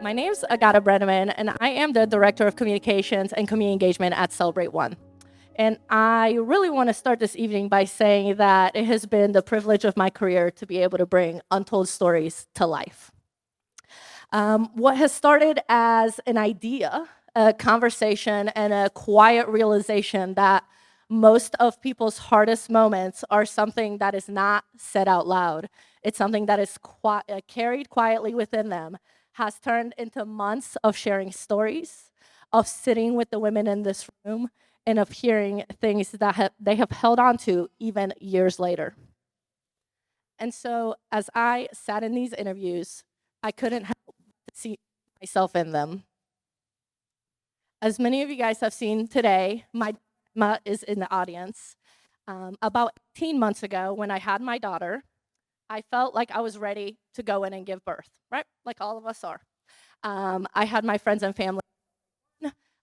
My name's Agata Brenneman, and I am the Director of Communications and Community Engagement at CelebrateOne. And I really want to start this evening by saying that it has been the privilege of my career to be able to bring untold stories to life. What has started as an idea, a conversation, and a quiet realization that most of people's hardest moments are something that is not said out loud. It's something that is carried quietly within them, has turned into months of sharing stories, of sitting with the women in this room, and of hearing things that they have held on to even years later. And so, as I sat in these interviews, I couldn't help but to see myself in them. As many of you guys have seen today, my Emma is in the audience. About 18 months ago, when I had my daughter, I felt like I was ready to go in and give birth, right? Like all of us are. I had my friends and family.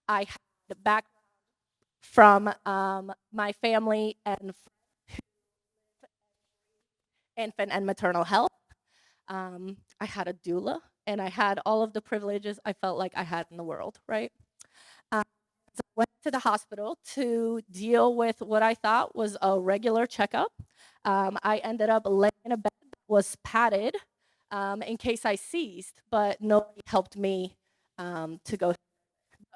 I had back from my family and infant and maternal health. I had a doula, and I had all of the privileges I felt like I had in the world, right? Um, so I went to the hospital to deal with what I thought was a regular checkup. I ended up laying in a bed that was padded in case I seized, but nobody helped me to go. The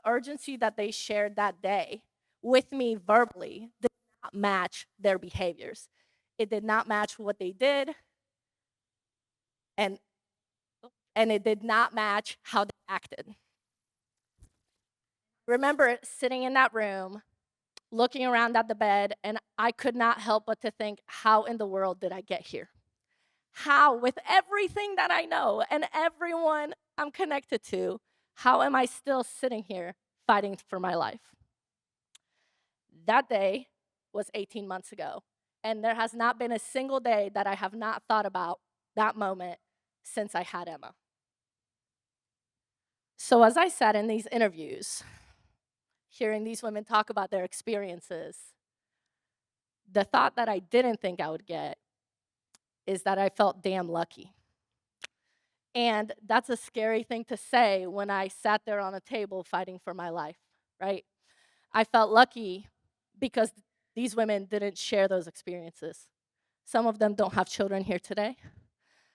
urgency that they shared that day with me verbally did not match their behaviors. It did not match what they did, and and it did not match how they acted. Remember sitting in that room, looking around at the bed, and I could not help but to think, how in the world did I get here? How, with everything that I know and everyone I'm connected to, how am I still sitting here fighting for my life? That day was 18 months ago, and there has not been a single day that I have not thought about that moment since I had Emma. So, as I sat in these interviews, hearing these women talk about their experiences, the thought that I didn't think I would get is that I felt damn lucky. And that's a scary thing to say when I sat there on a table fighting for my life, right? I felt lucky because these women didn't share those experiences. Some of them don't have children here today.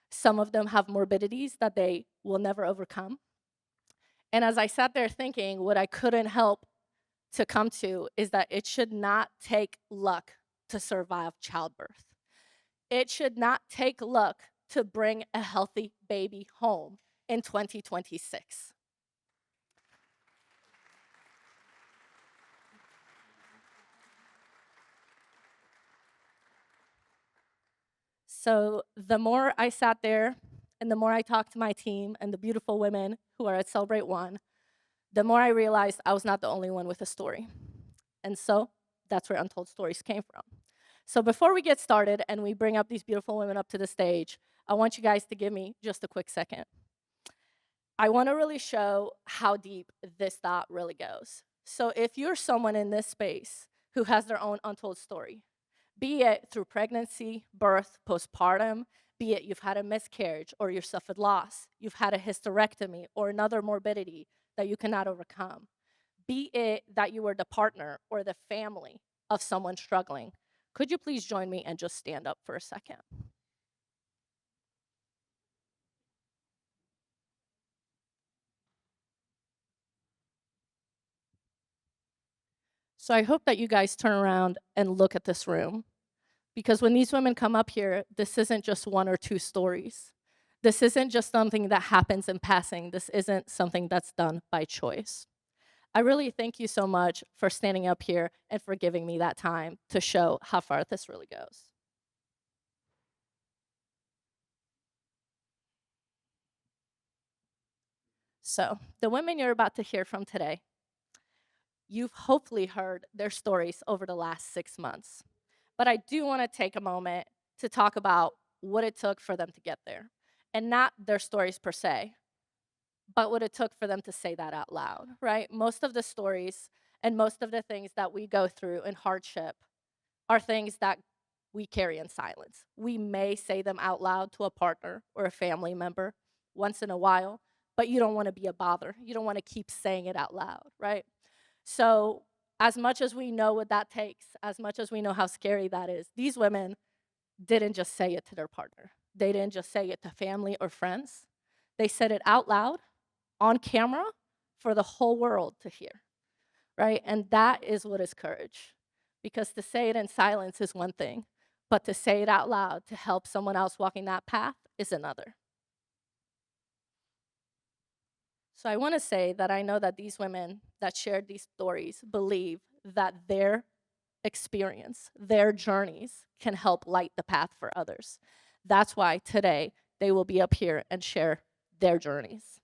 Some of them have morbidities that they will never overcome. And as I sat there thinking, what I couldn't help to come to is that it should not take luck to survive childbirth. It should not take luck to bring a healthy baby home in 2026. So the more I sat there and the more I talked to my team and the beautiful women who are at Celebrate One, the more I realized I was not the only one with a story. And so that's where Untold Stories came from. So before we get started and we bring up these beautiful women up to the stage, I want you guys to give me just a quick second. I want to really show how deep this thought really goes. So if you're someone in this space who has their own untold story, be it through pregnancy, birth, postpartum, be it you've had a miscarriage or you suffered loss, you've had a hysterectomy or another morbidity that you cannot overcome, be it that you were the partner or the family of someone struggling, could you please join me and just stand up for a second? So I hope that you guys turn around and look at this room. Because when these women come up here, this isn't just one or two stories. This isn't just something that happens in passing. This isn't something that's done by choice. I really thank you so much for standing up here and for giving me that time to show how far this really goes. So, the women you're about to hear from today, you've hopefully heard their stories over the last 6 months. But I do want to take a moment to talk about what it took for them to get there, and not their stories per se, but what it took for them to say that out loud, right? Most of the stories and most of the things that we go through in hardship are things that we carry in silence. We may say them out loud to a partner or a family member once in a while, but you don't want to be a bother. You don't want to keep saying it out loud, right? So as much as we know what that takes, as much as we know how scary that is, these women didn't just say it to their partner. They didn't just say it to family or friends. They said it out loud on camera for the whole world to hear, right? And that is what is courage. Because to say it in silence is one thing, but to say it out loud to help someone else walking that path is another. So I want to say that I know that these women that shared these stories believe that their experience, their journeys can help light the path for others. That's why today they will be up here and share their journeys.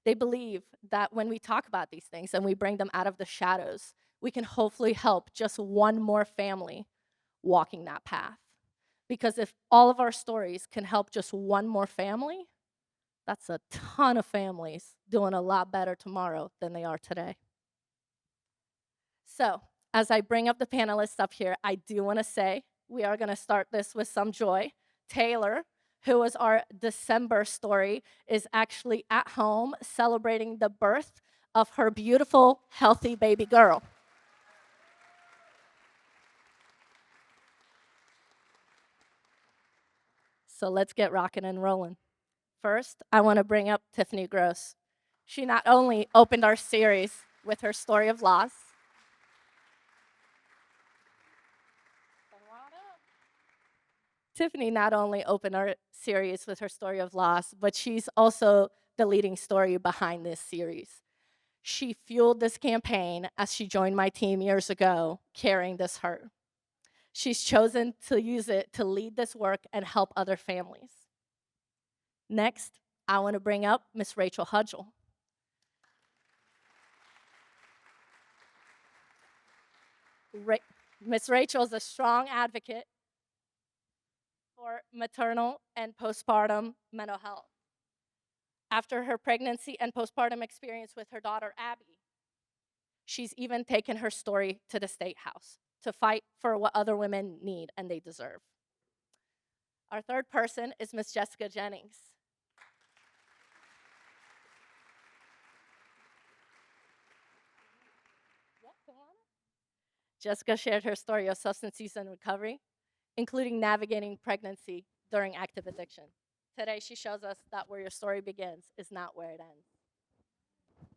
They believe that when we talk about these things and we bring them out of the shadows, we can hopefully help just one more family walking that path. Because if all of our stories can help just one more family, that's a ton of families doing a lot better tomorrow than they are today. So, as I bring up the panelists up here, I do want to say we are going to start this with some joy. Taylor, who was our December story, is actually at home celebrating the birth of her beautiful, healthy baby girl. So let's get rocking and rolling. First, I want to bring up Tiffany Gross. She not only opened our series with her story of loss, Tiffany not only opened our series with her story of loss, but she's also the leading story behind this series. She fueled this campaign as she joined my team years ago, carrying this hurt. She's chosen to use it to lead this work and help other families. Next, I want to bring up Miss Rachel Hudgel. Miss Rachel is a strong advocate for maternal and postpartum mental health. After her pregnancy and postpartum experience with her daughter, Abby, she's even taken her story to the State House to fight for what other women need and they deserve. Our third person is Miss Jessica Jennings. Jessica shared her story of substance use and recovery, including navigating pregnancy during active addiction. Today, she shows us that where your story begins is not where it ends.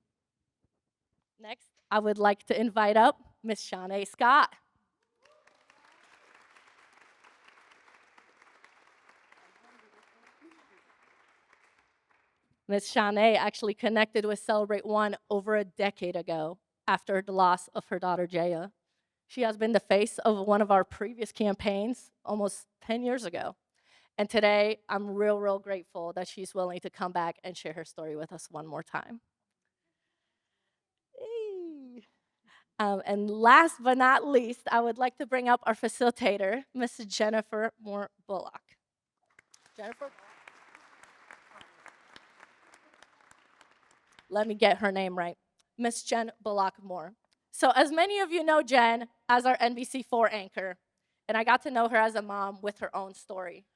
Next, I would like to invite up Miss Shanae Scott. Miss Shanae actually connected with CelebrateOne over a decade ago after the loss of her daughter, Jaya. She has been the face of one of our previous campaigns almost 10 years ago. And today, I'm real grateful that she's willing to come back and share her story with us one more time. And last but not least, I would like to bring up our facilitator, Miss Jennifer Moore Bullock. Jennifer? Let me get her name right. Miss Jen Bullock Moore. So as many of you know Jen as our NBC4 anchor, and I got to know her as a mom with her own story.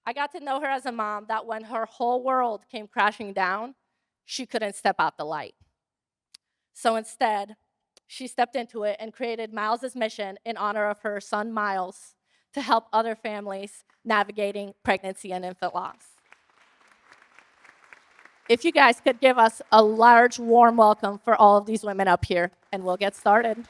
I got to know her as a mom that when her whole world came crashing down, she couldn't step out the light. So instead, she stepped into it and created Miles' mission in honor of her son, Miles, to help other families navigating pregnancy and infant loss. If you guys could give us a large, warm welcome for all of these women up here, and we'll get started.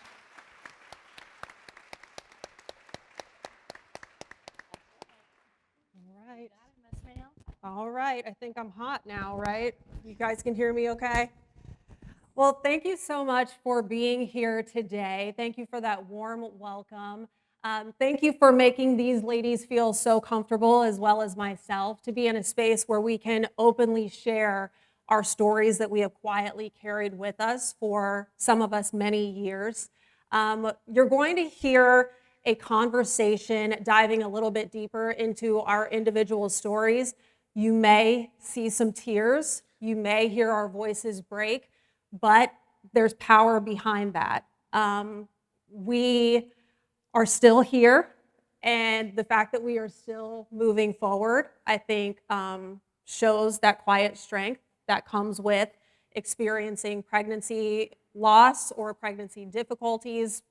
All right, I think I'm hot now, right? You guys can hear me okay? Well, thank you so much for being here today. Thank you for that warm welcome. Thank you for making these ladies feel so comfortable, as well as myself, to be in a space where we can openly share our stories that we have quietly carried with us for some of us many years. You're going to hear a conversation diving a little bit deeper into our individual stories. You may see some tears. You may hear our voices break, but there's power behind that. We are still here, and the fact that we are still moving forward, I think, shows that quiet strength that comes with experiencing pregnancy loss or pregnancy difficulties,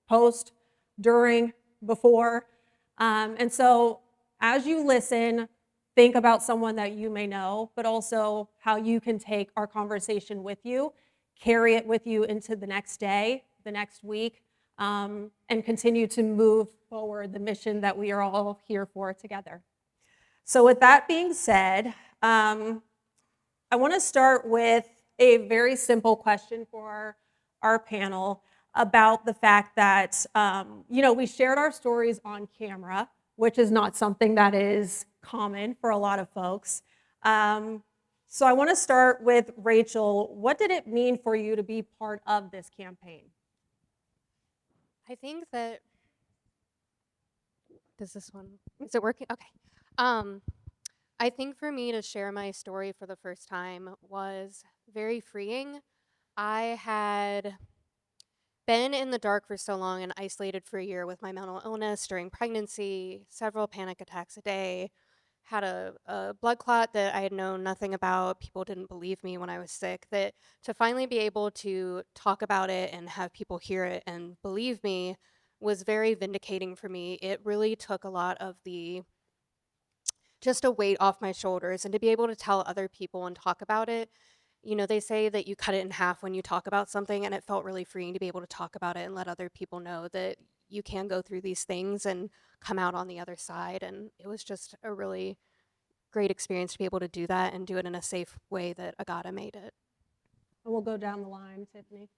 post, during, before. And so as you listen, think about someone that you may know, but also how you can take our conversation with you, carry it with you into the next day, the next week, and continue to move forward the mission that we are all here for together. So with that being said, I want to start with a very simple question for our panel about the fact that, we shared our stories on camera, which is not something that is common for a lot of folks. So I want to start with Rachel. What did it mean for you to be part of this campaign? I think that does this one is it working? Okay. Um, I think for me to share my story for the first time was very freeing. I had been in the dark for so long and isolated for a year with my mental illness during pregnancy, several panic attacks a day, had a blood clot that I had known nothing about. People didn't believe me when I was sick. That to finally be able to talk about it and have people hear it and believe me was very vindicating for me. It really took a lot of the just a weight off my shoulders and to be able to tell other people and talk about it. They say that you cut it in half when you talk about something, and it felt really freeing to be able to talk about it and let other people know that you can go through these things and come out on the other side. And it was just a really great experience to be able to do that and do it in a safe way that Agata made it. And we'll go down the line, Tiffany.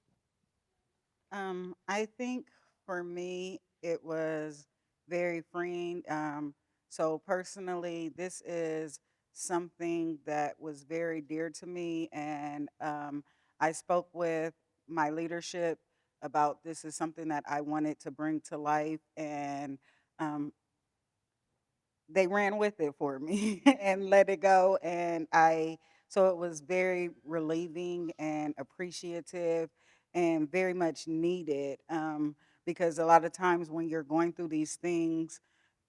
I think for me, it was very freeing. So personally, this is something that was very dear to me, and I spoke with my leadership about this is something that I wanted to bring to life, and um, they ran with it for me and let it go. And so it was very relieving and appreciative and very much needed, because a lot of times when you're going through these things,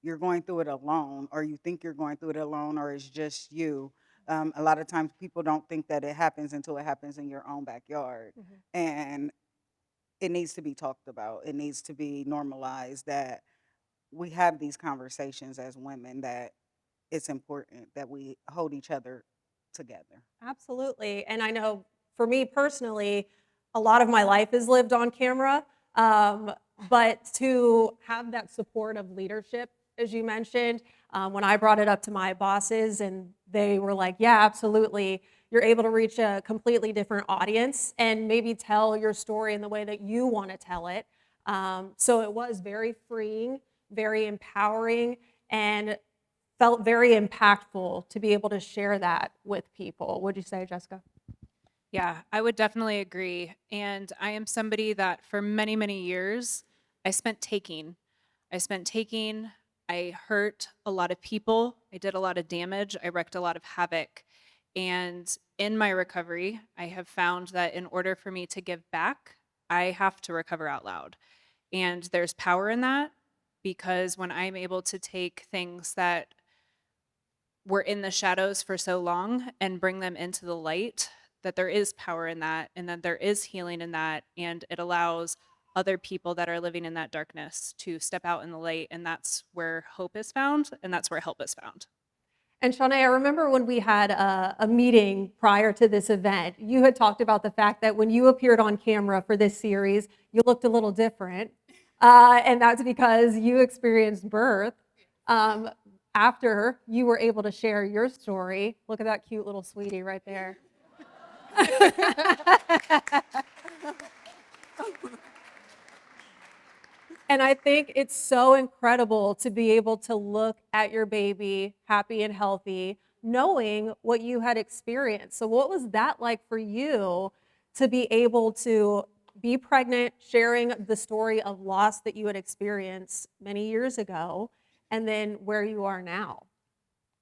you're going through it alone, or you think you're going through it alone, or it's just you. A lot of times people don't think that it happens until it happens in your own backyard. And it needs to be talked about. It needs to be normalized that we have these conversations as women, that it's important that we hold each other together. Absolutely. And I know for me personally, a lot of my life is lived on camera. Um, but to have that support of leadership, as you mentioned, when I brought it up to my bosses and they were like, yeah, absolutely, you're able to reach a completely different audience and maybe tell your story in the way that you want to tell it. So it was very freeing, very empowering, and felt very impactful to be able to share that with people. Would you say, Jessica? Yeah, I would definitely agree. And I am somebody that for many, many years, I spent taking. I spent taking, I hurt a lot of people, I did a lot of damage, I wreaked a lot of havoc. And in my recovery, I have found that in order for me to give back, I have to recover out loud. And there's power in that because when I'm able to take things that were in the shadows for so long and bring them into the light, that there is power in that and that there is healing in that, and it allows other people that are living in that darkness to step out in the light, and that's where hope is found and that's where help is found. And Shawnee, I remember when we had a meeting prior to this event, you had talked about the fact that when you appeared on camera for this series, you looked a little different. And that's because you experienced birth after you were able to share your story. Look at that cute little sweetie right there. And I think it's so incredible to be able to look at your baby happy and healthy, knowing what you had experienced. So, what was that like for you to be able to be pregnant, sharing the story of loss that you had experienced many years ago, and then where you are now?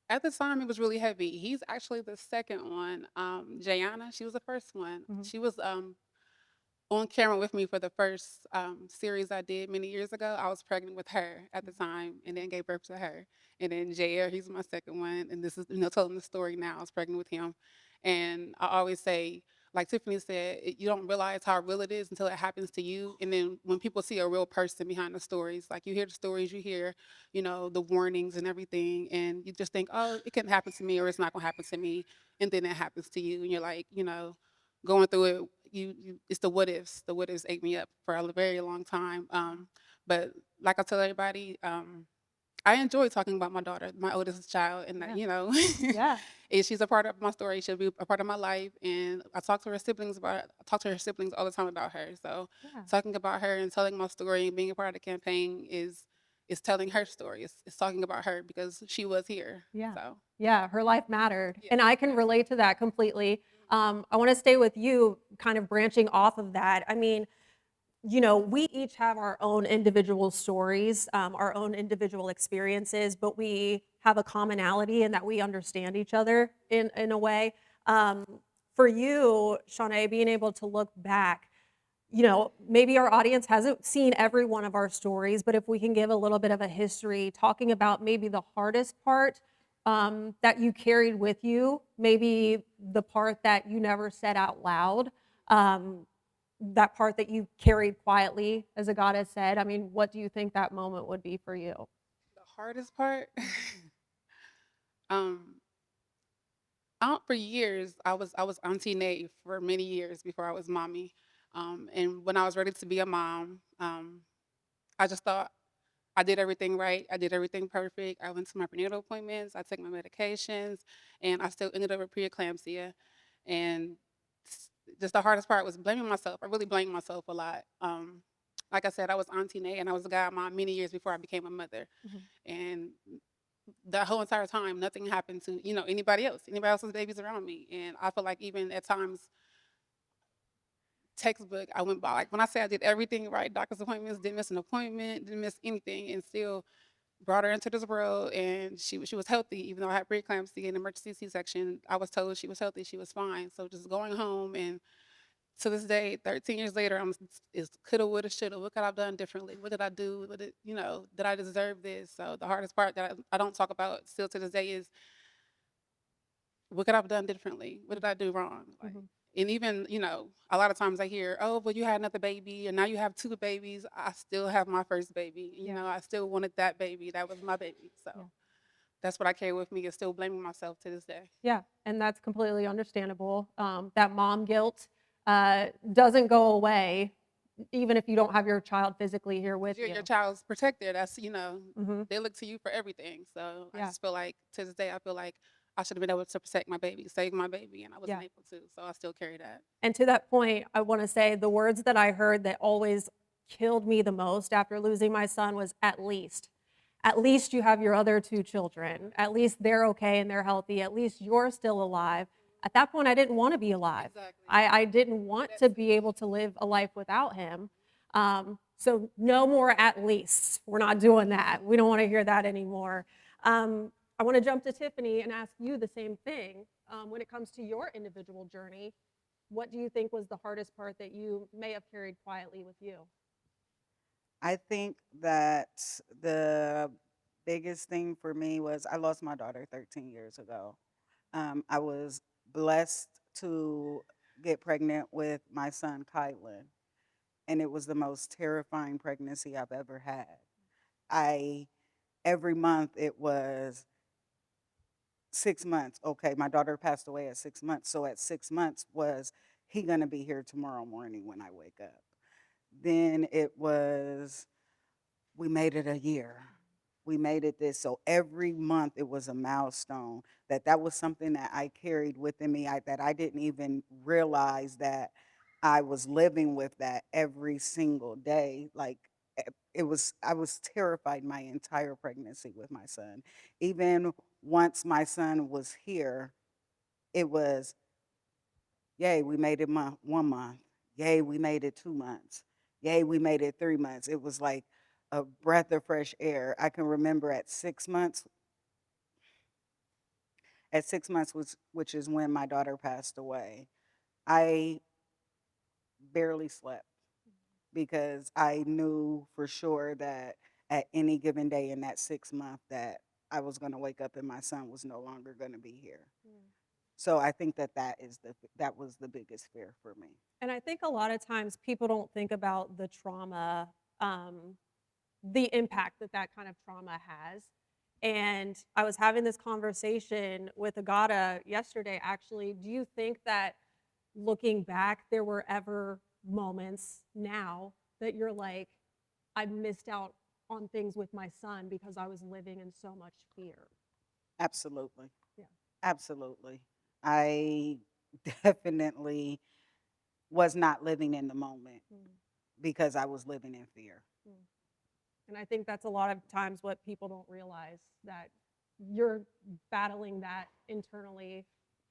At the time, it was really heavy. He's actually the second one. Jayana, she was the first one. Mhm. She was on camera with me for the first series I did many years ago. I was pregnant with her at the time and then gave birth to her. And then Jair, he's my second one. And this is, telling the story now. I was pregnant with him. And I always say, like Tiffany said, you don't realize how real it is until it happens to you. And then when people see a real person behind the stories, like you hear the stories, you hear, the warnings and everything, and you just think, oh, it can happen to me or it's not going to happen to me. And then it happens to you, and you're like, going through it. It's the what ifs. The what ifs ate me up for a very long time. But like I tell everybody, I enjoy talking about my daughter, my oldest child, and that, Yeah. and she's a part of my story. She'll be a part of my life, and I talk to her siblings all the time about her. So Yeah. talking about her and telling my story and being a part of the campaign is telling her story. It's talking about her because she was here. Yeah. So Yeah, her life mattered. yeah. And I can relate to that completely. I want to stay with you, kind of branching off of that. I mean, we each have our own individual stories, our own individual experiences, but we have a commonality in that we understand each other in a way. Um, for you, Shanae, being able to look back, maybe our audience hasn't seen every one of our stories, but if we can give a little bit of a history, talking about maybe the hardest part that you carried with you, maybe the part that you never said out loud, um, that part that you carried quietly, as a goddess said. I mean, what do you think that moment would be for you? The hardest part, um, for years, I was Auntie Nay for many years before I was mommy. And when I was ready to be a mom, I just thought I did everything right. I did everything perfect. I went to my prenatal appointments. I took my medications, and I still ended up with preeclampsia. And just the hardest part was blaming myself. I really blamed myself a lot. Like I said, I was Auntie Nay, and I was a godmom many years before I became a mother. Mhm. And the whole entire time, nothing happened to anybody else's babies around me. And I feel like even at times, textbook, I went by, like when I say I did everything right, doctor's appointments, didn't miss an appointment, didn't miss anything, and still brought her into this world. And she was healthy, even though I had preeclampsia and emergency C-section. I was told she was healthy, she was fine. So just going home, and to this day, 13 years later, it's coulda, woulda, shoulda. What could I have done differently? What did I do? Did I deserve this? So the hardest part that I don't talk about still to this day is, what could I have done differently? What did I do wrong? Like, Mhm. and even, a lot of times I hear, oh, well, you had another baby and now you have two babies. I still have my first baby. Yeah. I still wanted that baby. That was my baby. So Yeah. that's what I carry with me, is still blaming myself to this day. Yeah, and that's completely understandable. That mom guilt doesn't go away, even if you don't have your child physically here 'Cause with your you. child's protector. That's, Hmm. they look to you for everything. So I Yeah, just feel like to this day, I feel like I should have been able to protect my baby, save my baby, and I wasn't yeah. able to. So I still carry that. And to that point, I want to say the words that I heard that always killed me the most after losing my son was at least. At least you have your other two children. At least they're okay and they're healthy. At least you're still alive. At that point, I didn't want to be alive. Exactly. I didn't want That's to be able to live a life without him. So no more at least. We're not doing that. We don't want to hear that anymore. I want to jump to Tiffany and ask you the same thing. When it comes to your individual journey, what do you think was the hardest part that you may have carried quietly with you? I think that the biggest thing for me was I lost my daughter 13 years ago. I was blessed to get pregnant with my son, Kylan, and it was the most terrifying pregnancy I've ever had. I Every month it was 6 months. Okay, my daughter passed away at 6 months, so at 6 months was he gonna be here tomorrow morning when I wake up? Then it was, we made it a year. We made it this. So every month it was a milestone. That was something that I carried within me. That I didn't even realize that I was living with that every single day. Like it was, I was terrified my entire pregnancy with my son. Even once my son was here, it was, yay, we made it 1 month. Yay, we made it 2 months. Yay, we made it 3 months. It was like a breath of fresh air. I can remember at 6 months, which is when my daughter passed away, I barely slept because I knew for sure that at any given day in that 6 month that I was going to wake up and my son was no longer going to be here. So I think that was the biggest fear for me. And I think a lot of times people don't think about the trauma, the impact that that kind of trauma has. And I was having this conversation with Agata yesterday, actually. Do you think that looking back, there were ever moments now that you're like, I missed out on things with my son because I was living in so much fear? Absolutely. Yeah. Absolutely. I definitely was not living in the moment Mm, because I was living in fear. mm. And I think that's a lot of times what people don't realize, that you're battling that internally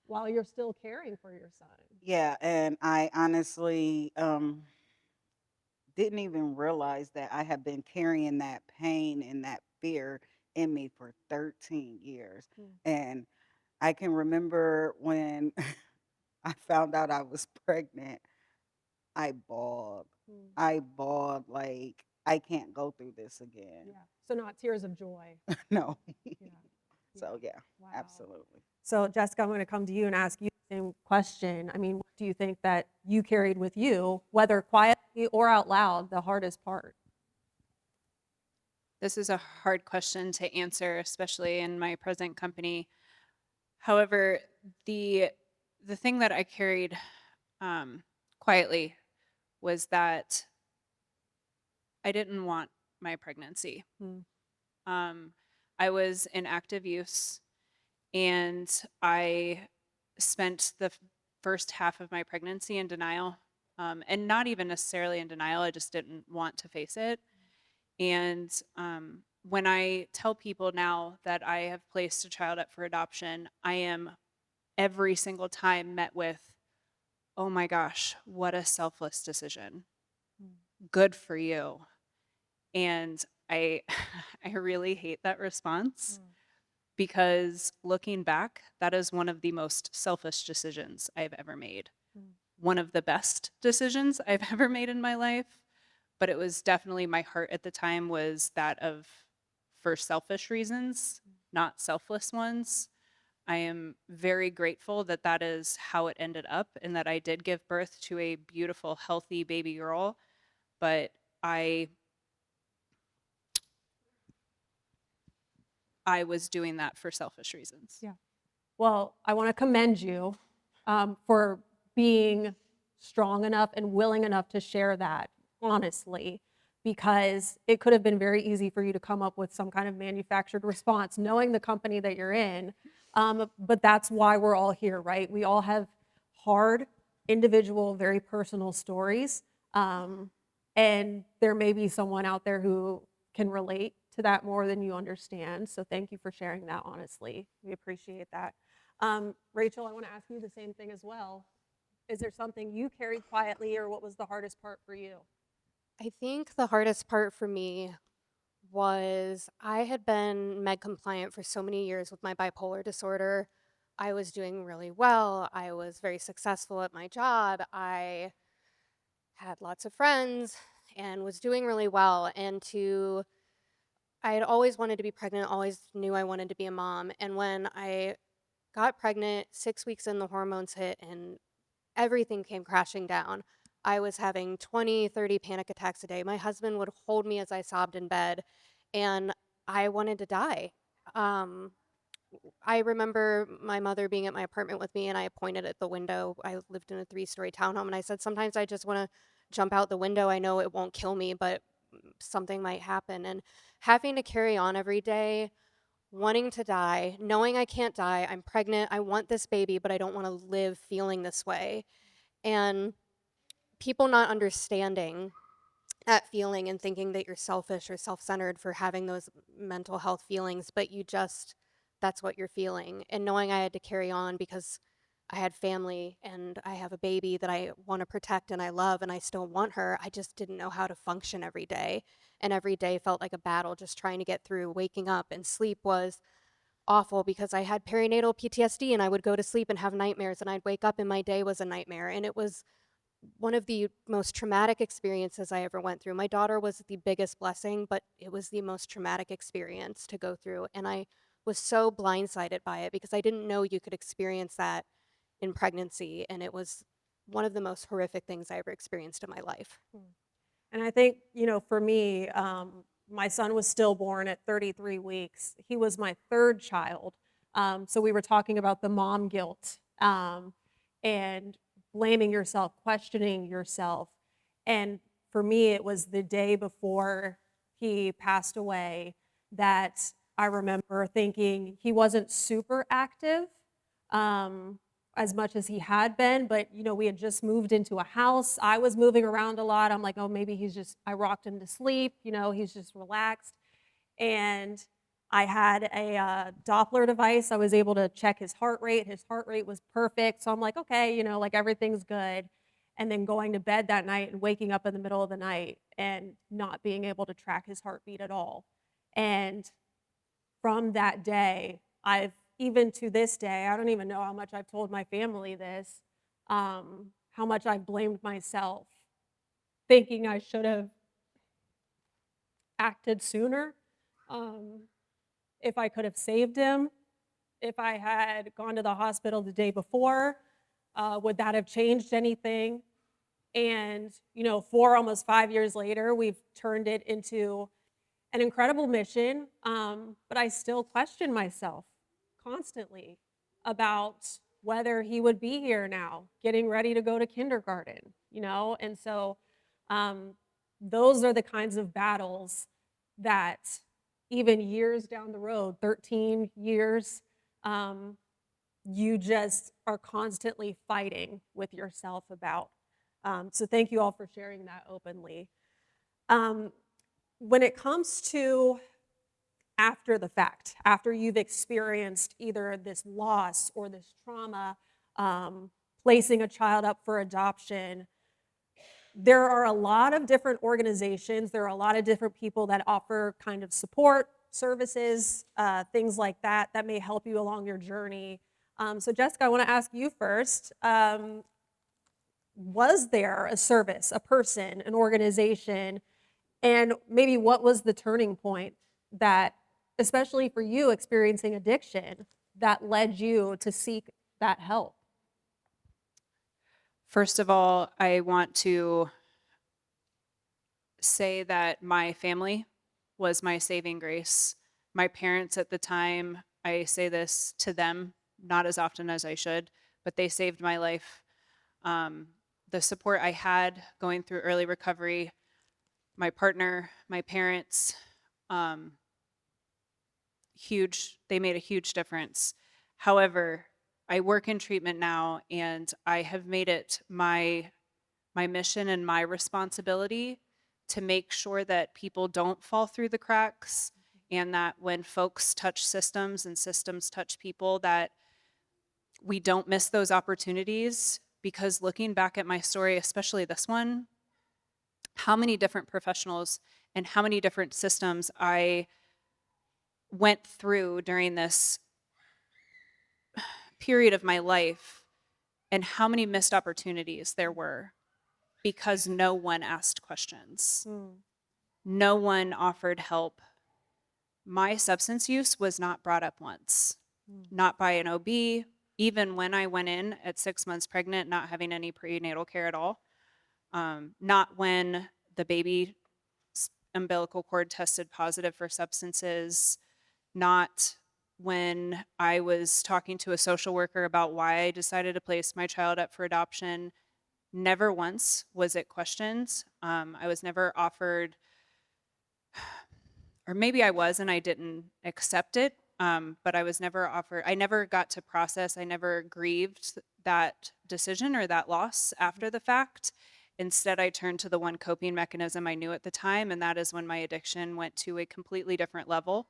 while you're still caring for your son. Yeah, and I honestly didn't even realize that I had been carrying that pain and that fear in me for 13 years. Mm, And I can remember when I found out I was pregnant, I bawled. mm. I bawled like I can't go through this again. Yeah. So not tears of joy. No. Yeah. Yeah. So yeah, Wow. absolutely. So Jessica, I'm going to come to you and ask you the same question. I mean, what do you think that you carried with you, whether quietly or out loud, the hardest part? This is a hard question to answer, especially in my present company. However, the the thing that I carried quietly was that I didn't want my pregnancy. Mm, Um, I was in active use, and I spent the first half of my pregnancy in denial, and not even necessarily in denial. I just didn't want to face it. And when I tell people now that I have placed a child up for adoption, I am every single time met with, "Oh my gosh, what a selfless decision. mm, Good for you." And I I really hate that response, mm, because looking back, that is one of the most selfish decisions I've ever made. mm, One of the best decisions I've ever made in my life, but it was definitely, my heart at the time was that of, for selfish reasons, not selfless ones. I am very grateful that that is how it ended up, and that I did give birth to a beautiful, healthy baby girl, but I was doing that for selfish reasons. yeah. Well, I want to commend you for being strong enough and willing enough to share that honestly, because it could have been very easy for you to come up with some kind of manufactured response, knowing the company that you're in. But that's why we're all here, right? We all have hard, individual, very personal stories. Um, and there may be someone out there who can relate to that more than you understand. So thank you for sharing that honestly. We appreciate that. Rachel, I want to ask you the same thing as well. Is there something you carried quietly, or what was the hardest part for you? I think the hardest part for me was I had been med compliant for so many years with my bipolar disorder. I was doing really well. I was very successful at my job. I had lots of friends and was doing really well. I had always wanted to be pregnant, always knew I wanted to be a mom. And when I got pregnant, 6 weeks in, the hormones hit and everything came crashing down. I was having 20, 30 panic attacks a day. My husband would hold me as I sobbed in bed, and I wanted to die. Um, I remember my mother being at my apartment with me, and I pointed at the window. I lived in a 3-story townhome, and I said, sometimes I just want to jump out the window. I know it won't kill me, but something might happen. And having to carry on every day, wanting to die, knowing I can't die, I'm pregnant, I want this baby, but I don't want to live feeling this way. And people not understanding that feeling and thinking that you're selfish or self-centered for having those mental health feelings, but that's what you're feeling. And knowing I had to carry on because I had family and I have a baby that I want to protect and I love and I still want her, I just didn't know how to function every day. And every day felt like a battle, just trying to get through. Waking up, and sleep was awful because I had perinatal PTSD, and I would go to sleep and have nightmares, and I'd wake up and my day was a nightmare. And it was one of the most traumatic experiences I ever went through. My daughter was the biggest blessing, but it was the most traumatic experience to go through. And I was so blindsided by it because I didn't know you could experience that in pregnancy, and it was one of the most horrific things I ever experienced in my life. And I think, for me, my son was stillborn at 33 weeks. He was my third child. So we were talking about the mom guilt, and blaming yourself, questioning yourself. And for me, it was the day before he passed away that I remember thinking he wasn't super active. As much as he had been, but we had just moved into a house. I was moving around a lot. I'm like, oh, maybe I rocked him to sleep, he's just relaxed. And I had a Doppler device. I was able to check his heart rate. His heart rate was perfect. So I'm like, okay, like everything's good. And then going to bed that night and waking up in the middle of the night and not being able to track his heartbeat at all. And from that day, even to this day, I don't even know how much I've told my family this, how much I've blamed myself, thinking I should have acted sooner, if I could have saved him, if I had gone to the hospital the day before, would that have changed anything? And, almost 5 years later, we've turned it into an incredible mission, but I still question myself constantly about whether he would be here now, getting ready to go to kindergarten, And so those are the kinds of battles that even years down the road, 13 years, you just are constantly fighting with yourself about. So thank you all for sharing that openly. When it comes to after the fact, after you've experienced either this loss or this trauma, placing a child up for adoption, there are a lot of different organizations, there are a lot of different people that offer kind of support services, things like that may help you along your journey. So Jessica, I want to ask you first, was there a service, a person, an organization, and maybe what was the turning point that, especially for you experiencing addiction, that led you to seek that help? First of all, I want to say that my family was my saving grace. My parents at the time, I say this to them not as often as I should, but they saved my life. The support I had going through early recovery, my partner, my parents, they made a huge difference. However, I work in treatment now, and I have made it my mission and my responsibility to make sure that people don't fall through the cracks, and that when folks touch systems and systems touch people, that we don't miss those opportunities. Because looking back at my story, especially this one, how many different professionals and how many different systems I went through during this period of my life, and how many missed opportunities there were because no one asked questions. No one offered help. My substance use was not brought up once, not by an OB, even when I went in at 6 months pregnant, not having any prenatal care at all. Not when the baby's umbilical cord tested positive for substances, not when I was talking to a social worker about why I decided to place my child up for adoption. Never once was it questioned. I was never offered, or maybe I was and I didn't accept it, but I was never offered, I never got to process, I never grieved that decision or that loss after the fact. Instead, I turned to the one coping mechanism I knew at the time, and that is when my addiction went to a completely different level.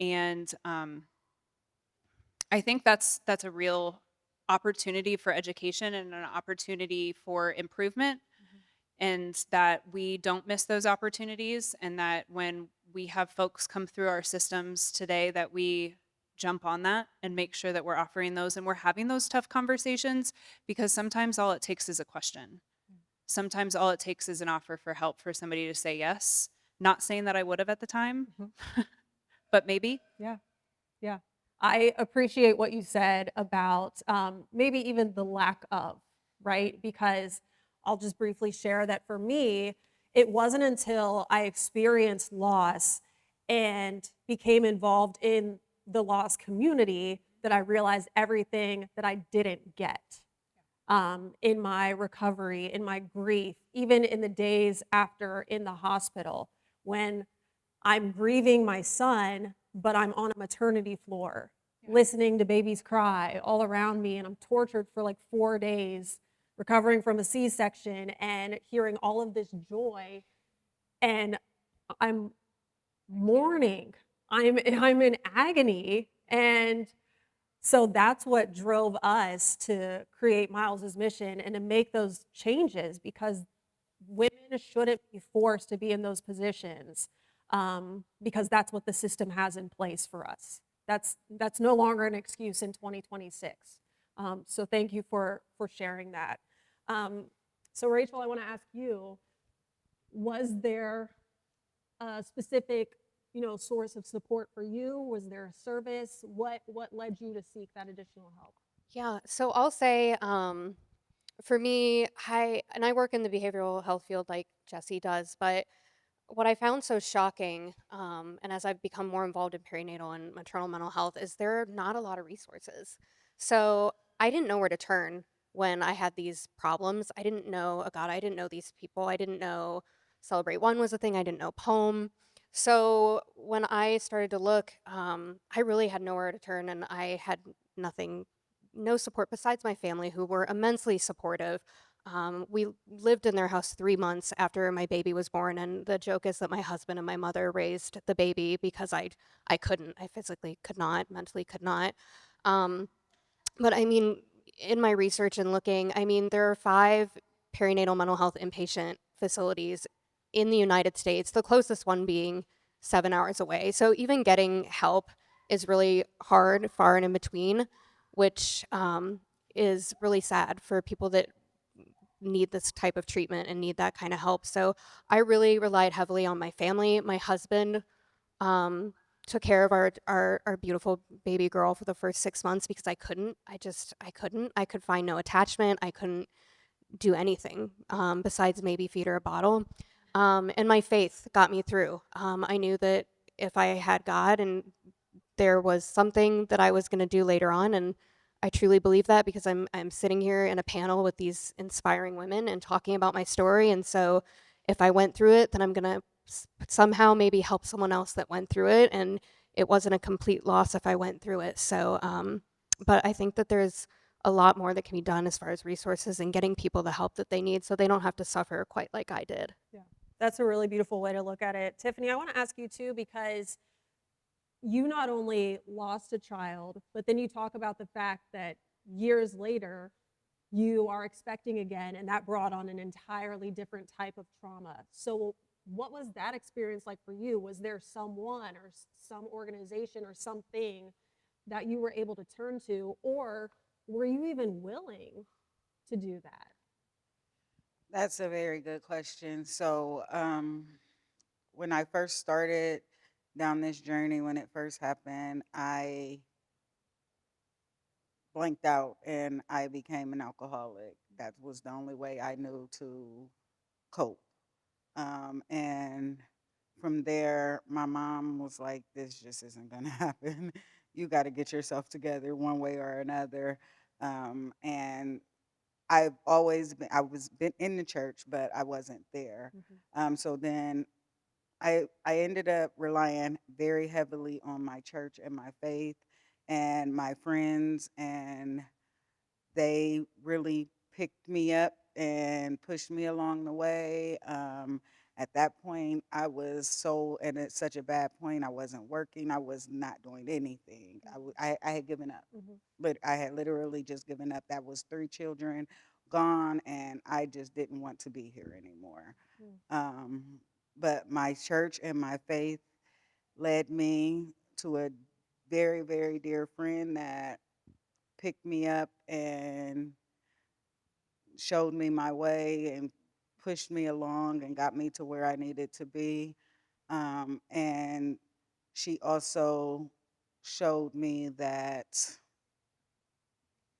And I think that's a real opportunity for education and an opportunity for improvement, and that we don't miss those opportunities, and that when we have folks come through our systems today, that we jump on that and make sure that we're offering those and we're having those tough conversations, because sometimes all it takes is a question. Sometimes all it takes is an offer for help for somebody to say yes. Not saying that I would have at the time, but maybe. Yeah. I appreciate what you said about maybe even the lack of, right? Because I'll just briefly share that for me, it wasn't until I experienced loss and became involved in the loss community that I realized everything that I didn't get in my recovery, in my grief, even in the days after in the hospital when I'm grieving my son, but I'm on a maternity floor listening to babies cry all around me, and I'm tortured for like 4 days, recovering from a C-section and hearing all of this joy, and I'm mourning. I'm in agony, and so that's what drove us to create Miles's mission and to make those changes because women shouldn't be forced to be in those positions because that's what the system has in place for us. That's no longer an excuse in 2026. So thank you for sharing that. Um, so Rachel, I want to ask you: was there a specific, source of support for you? Was there a service? What led you to seek that additional help? Yeah, so I'll say, for me, I work in the behavioral health field like Jesse does, but what I found so shocking, and as I've become more involved in perinatal and maternal mental health, is there are not a lot of resources. So I didn't know where to turn when I had these problems. I didn't know a God. I didn't know these people. I didn't know Celebrate One was a thing. I didn't know Poem. So when I started to look, I really had nowhere to turn, and I had nothing, no support besides my family, who were immensely supportive. We lived in their house 3 months after my baby was born, and the joke is that my husband and my mother raised the baby because I couldn't. I physically could not, mentally could not. Um, but I mean, in my research and looking, I mean, there are 5 perinatal mental health inpatient facilities in the United States, the closest one being 7 hours away. So even getting help is really hard, far and in between, which is really sad for people that need this type of treatment and need that kind of help. So I really relied heavily on my family. My husband took care of our beautiful baby girl for the first 6 months because I couldn't. I couldn't. I could find no attachment. I couldn't do anything besides maybe feed her a bottle. And my faith got me through. I knew that if I had God and there was something that I was going to do later on, and I truly believe that because I'm sitting here in a panel with these inspiring women and talking about my story, and so if I went through it, then I'm going to somehow maybe help someone else that went through it, and it wasn't a complete loss if I went through it. So but I think that there's a lot more that can be done as far as resources and getting people the help that they need so they don't have to suffer quite like I did. Yeah, that's a really beautiful way to look at it. Tiffany, I want to ask you too, because you not only lost a child, but then you talk about the fact that years later, you are expecting again, and that brought on an entirely different type of trauma. So, what was that experience like for you? Was there someone or some organization or something that you were able to turn to, or were you even willing to do that? That's a very good question. So, when I first started down this journey, when it first happened, I blanked out and I became an alcoholic. That was the only way I knew to cope. And from there, my mom was like, "This just isn't going to happen. You got to get yourself together one way or another." And I've always been, I was been in the church, but I wasn't there. Mhm. So then I ended up relying very heavily on my church and my faith and my friends, and they really picked me up and pushed me along the way. At that point, I was so at such a bad point. I wasn't working. I was not doing anything. I had given up. Mhm. But I had literally just given up. That was 3 children gone, and I just didn't want to be here anymore. Mm. Um, but my church and my faith led me to a very, very dear friend that picked me up and showed me my way and pushed me along and got me to where I needed to be. And she also showed me that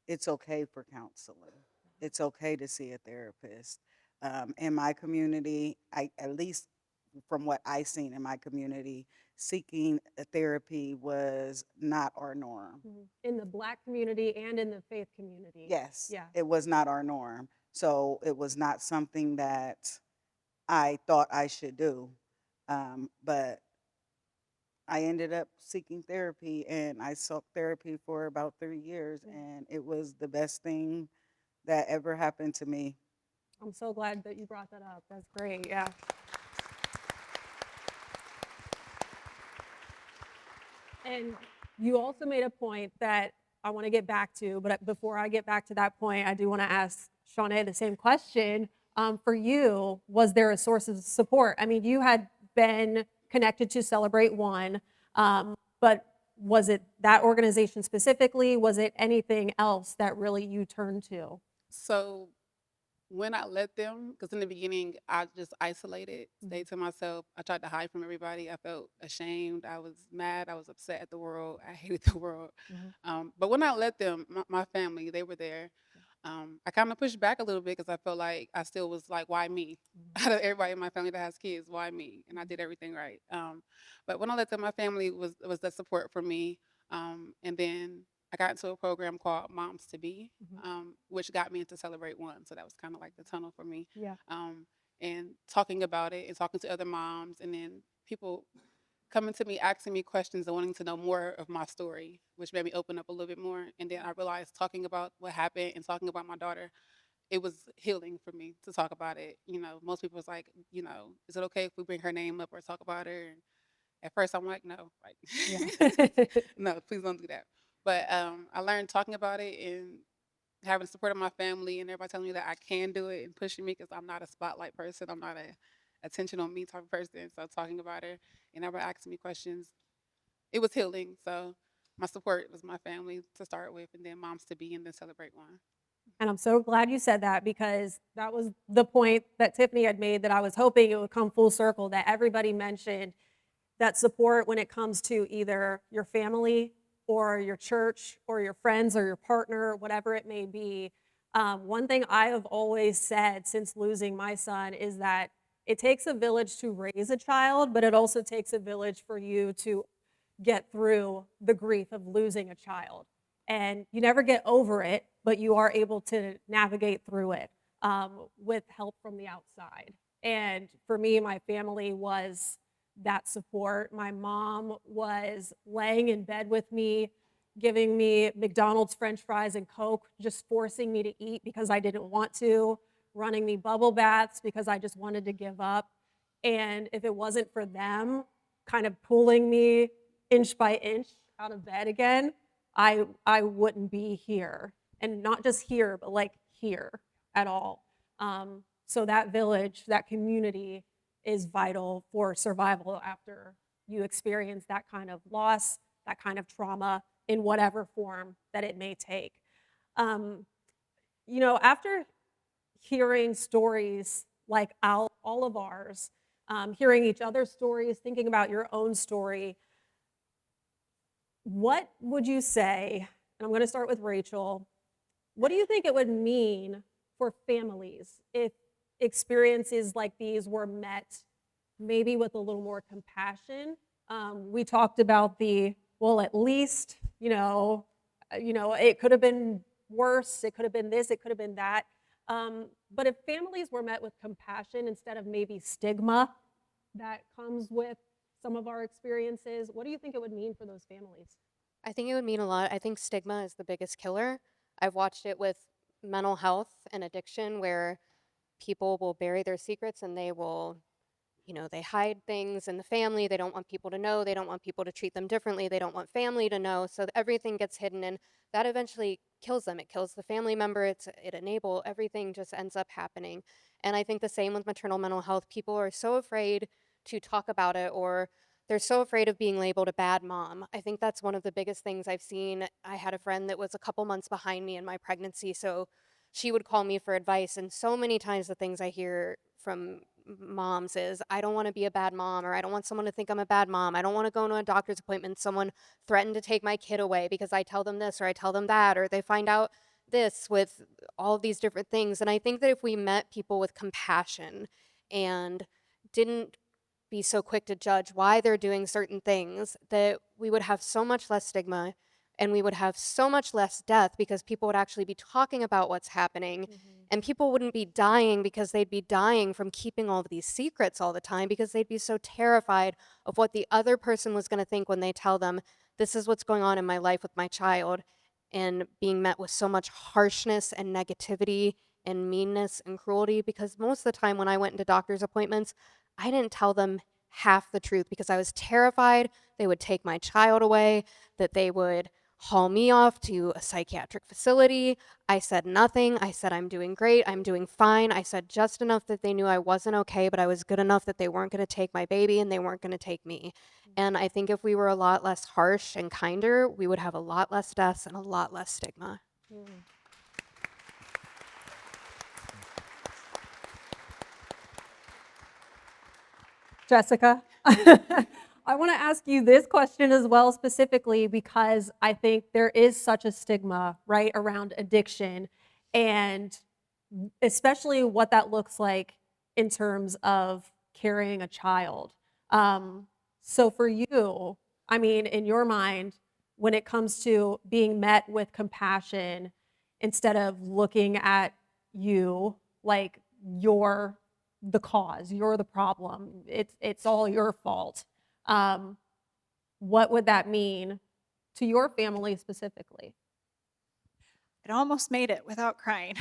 it's okay for counseling. It's okay to see a therapist. In my community, at least from what I seen in my community, seeking a therapy was not our norm. In the Black community and in the faith community. Yes, Yeah. it was not our norm. So it was not something that I thought I should do. But I ended up seeking therapy, and I sought therapy for about 3 years, and it was the best thing that ever happened to me. I'm so glad that you brought that up. That's great. Yeah. And you also made a point that I want to get back to, but before I get back to that point, I do want to ask Shawnee the same question. For you, was there a source of support? I mean, you had been connected to Celebrate One, but was it that organization specifically? Was it anything else that really you turned to? So when I let them, because in the beginning I just isolated, stayed to myself. I tried to hide from everybody. I felt ashamed. I was mad. I was upset at the world. I hated the world. But when I let them, my family, they were there. I kind of pushed back a little bit because I felt like I still was like, why me? Out of everybody in my family that has kids, why me? And I did everything right. But when I let them, my family was the support for me. And then I got into a program called Moms to Be, which got me into Celebrate One. So that was kind of like the tunnel for me. Yeah. And talking about it and talking to other moms, and then people coming to me, asking me questions and wanting to know more of my story, which made me open up a little bit more. And then I realized talking about what happened and talking about my daughter, it was healing for me to talk about it. Most people was like, is it okay if we bring her name up or talk about her? And at first I'm like, no, like, Yeah. no, please don't do that. But I learned talking about it and having the support of my family and everybody telling me that I can do it and pushing me because I'm not a spotlight person. I'm not a attention on me type of person. So talking about her and everybody asking me questions, it was healing. So my support was my family to start with, and then Moms to Be, and then Celebrate One. And I'm so glad you said that because that was the point that Tiffany had made that I was hoping it would come full circle, that everybody mentioned that support when it comes to either your family or your church or your friends or your partner, whatever it may be. One thing I have always said since losing my son is that it takes a village to raise a child, but it also takes a village for you to get through the grief of losing a child. And you never get over it, but you are able to navigate through it with help from the outside. And for me, my family was that support. My mom was laying in bed with me, giving me McDonald's French fries and Coke, just forcing me to eat because I didn't want to, running me bubble baths because I just wanted to give up. And if it wasn't for them kind of pulling me inch by inch out of bed again, I wouldn't be here. And not just here, but like here at all. So that village, that community is vital for survival after you experience that kind of loss, that kind of trauma in whatever form that it may take. After hearing stories like all of ours, hearing each other's stories, thinking about your own story, what would you say, and I'm going to start with Rachel, what do you think it would mean for families if experiences like these were met maybe with a little more compassion? We talked about well, at least, it could have been worse, it could have been this, it could have been that. But if families were met with compassion instead of maybe stigma that comes with some of our experiences, what do you think it would mean for those families? I think it would mean a lot. I think stigma is the biggest killer. I've watched it with mental health and addiction where people will bury their secrets and they will, they hide things in the family. They don't want people to know. They don't want people to treat them differently. They don't want family to know. So everything gets hidden, and that eventually kills them. It kills the family member. Everything just ends up happening. And I think the same with maternal mental health. People are so afraid to talk about it, or they're so afraid of being labeled a bad mom. I think that's one of the biggest things I've seen. I had a friend that was a couple months behind me in my pregnancy, so she would call me for advice. And so many times the things I hear from moms is, I don't want to be a bad mom, or I don't want someone to think I'm a bad mom. I don't want to go to a doctor's appointment. Someone threatened to take my kid away because I tell them this or I tell them that, or they find out this with all of these different things. And I think that if we met people with compassion and didn't be so quick to judge why they're doing certain things, that we would have so much less stigma and we would have so much less death because people would actually be talking about what's happening, and people wouldn't be dying because they'd be dying from keeping all of these secrets all the time because they'd be so terrified of what the other person was going to think when they tell them, this is what's going on in my life with my child, and being met with so much harshness and negativity and meanness and cruelty. Because most of the time when I went into doctor's appointments, I didn't tell them half the truth because I was terrified they would take my child away, that they would haul me off to a psychiatric facility. I said nothing. I said, I'm doing great. I'm doing fine. I said just enough that they knew I wasn't okay, but I was good enough that they weren't going to take my baby and they weren't going to take me. And I think if we were a lot less harsh and kinder, we would have a lot less deaths and a lot less stigma. Jessica, I want to ask you this question as well, specifically because I think there is such a stigma, right, around addiction, and especially what that looks like in terms of carrying a child. So for you, I mean, in your mind, when it comes to being met with compassion, instead of looking at you like you're the cause, you're the problem, it's all your fault. What would that mean to your family specifically? It almost made it without crying.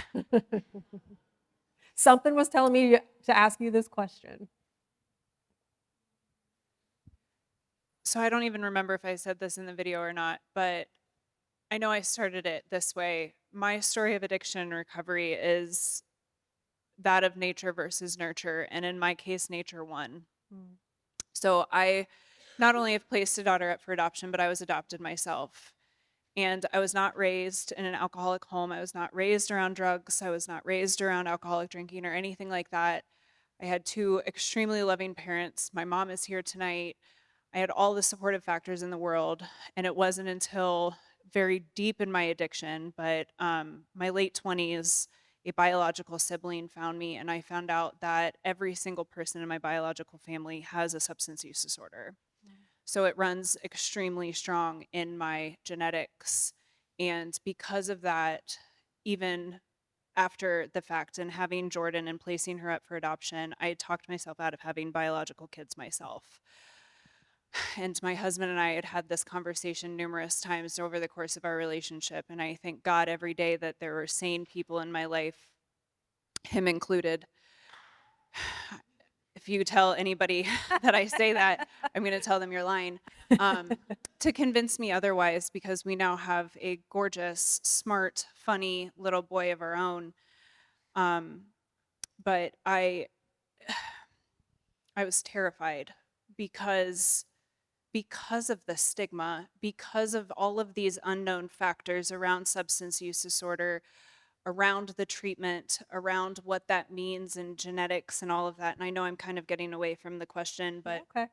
Something was telling me to ask you this question. So I don't even remember if I said this in the video or not, but I know I started it this way. My story of addiction and recovery is that of nature versus nurture, and in my case, nature won. So I not only have placed a daughter up for adoption, but I was adopted myself. And I was not raised in an alcoholic home. I was not raised around drugs. I was not raised around alcoholic drinking or anything like that. I had two extremely loving parents. My mom is here tonight. I had all the supportive factors in the world. And it wasn't until very deep in my addiction, but my late 20s, a biological sibling found me, and I found out that every single person in my biological family has a substance use disorder. So it runs extremely strong in my genetics. And because of that, even after the fact and having Jordan and placing her up for adoption, I had talked myself out of having biological kids myself. And my husband and I had had this conversation numerous times over the course of our relationship. And I thank God every day that there were sane people in my life, him included. If you tell anybody that I say that, I'm going to tell them you're lying, to convince me otherwise, because we now have a gorgeous, smart, funny little boy of our own. But I was terrified because of the stigma, because of all of these unknown factors around substance use disorder, around the treatment, around what that means in genetics and all of that. And I know I'm kind of getting away from the question, but Okay.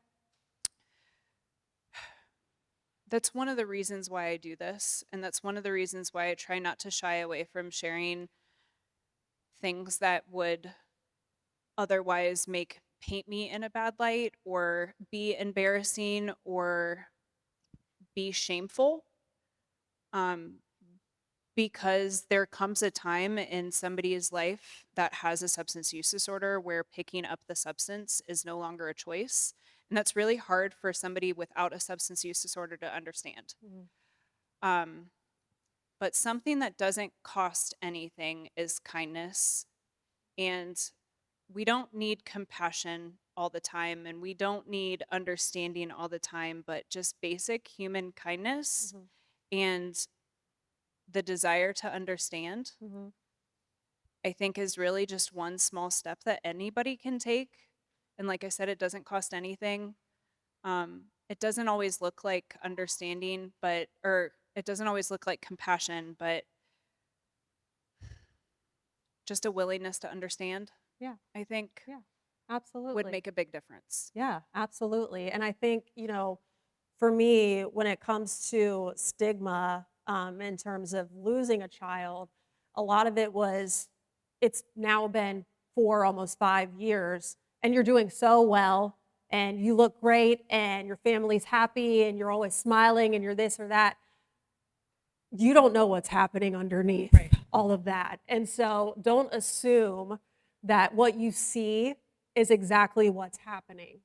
that's one of the reasons why I do this. And that's one of the reasons why I try not to shy away from sharing things that would otherwise paint me in a bad light or be embarrassing or be shameful. Because there comes a time in somebody's life that has a substance use disorder where picking up the substance is no longer a choice. And that's really hard for somebody without a substance use disorder to understand. But something that doesn't cost anything is kindness. And we don't need compassion all the time, and we don't need understanding all the time, but just basic human kindness and the desire to understand, I think, is really just one small step that anybody can take. And like I said, it doesn't cost anything. It doesn't always look like understanding, or it doesn't always look like compassion, but just a willingness to understand. Yeah. I think. Yeah. Absolutely. would make a big difference. Yeah, absolutely. And I think, for me, when it comes to stigma, in terms of losing a child, a lot of it was it's now been almost 5 years, and you're doing so well, and you look great, and your family's happy, and you're always smiling, and you're this or that. You don't know what's happening underneath all of that. And so don't assume that what you see is exactly what's happening.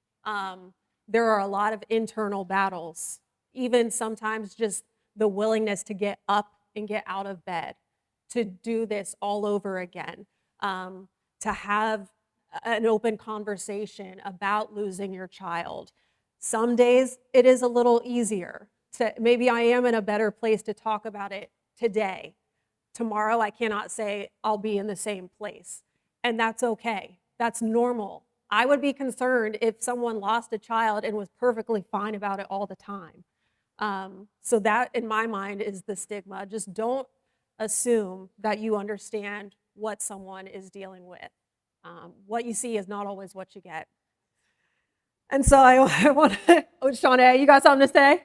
There are a lot of internal battles, even sometimes just the willingness to get up and get out of bed, to do this all over again, to have an open conversation about losing your child. Some days it is a little easier. Maybe I am in a better place to talk about it today. Tomorrow, I cannot say I'll be in the same place. And that's okay. That's normal. I would be concerned if someone lost a child and was perfectly fine about it all the time. So that, in my mind, is the stigma. Just don't assume that you understand what someone is dealing with. What you see is not always what you get. And so I want to, Shauna, you got something to say?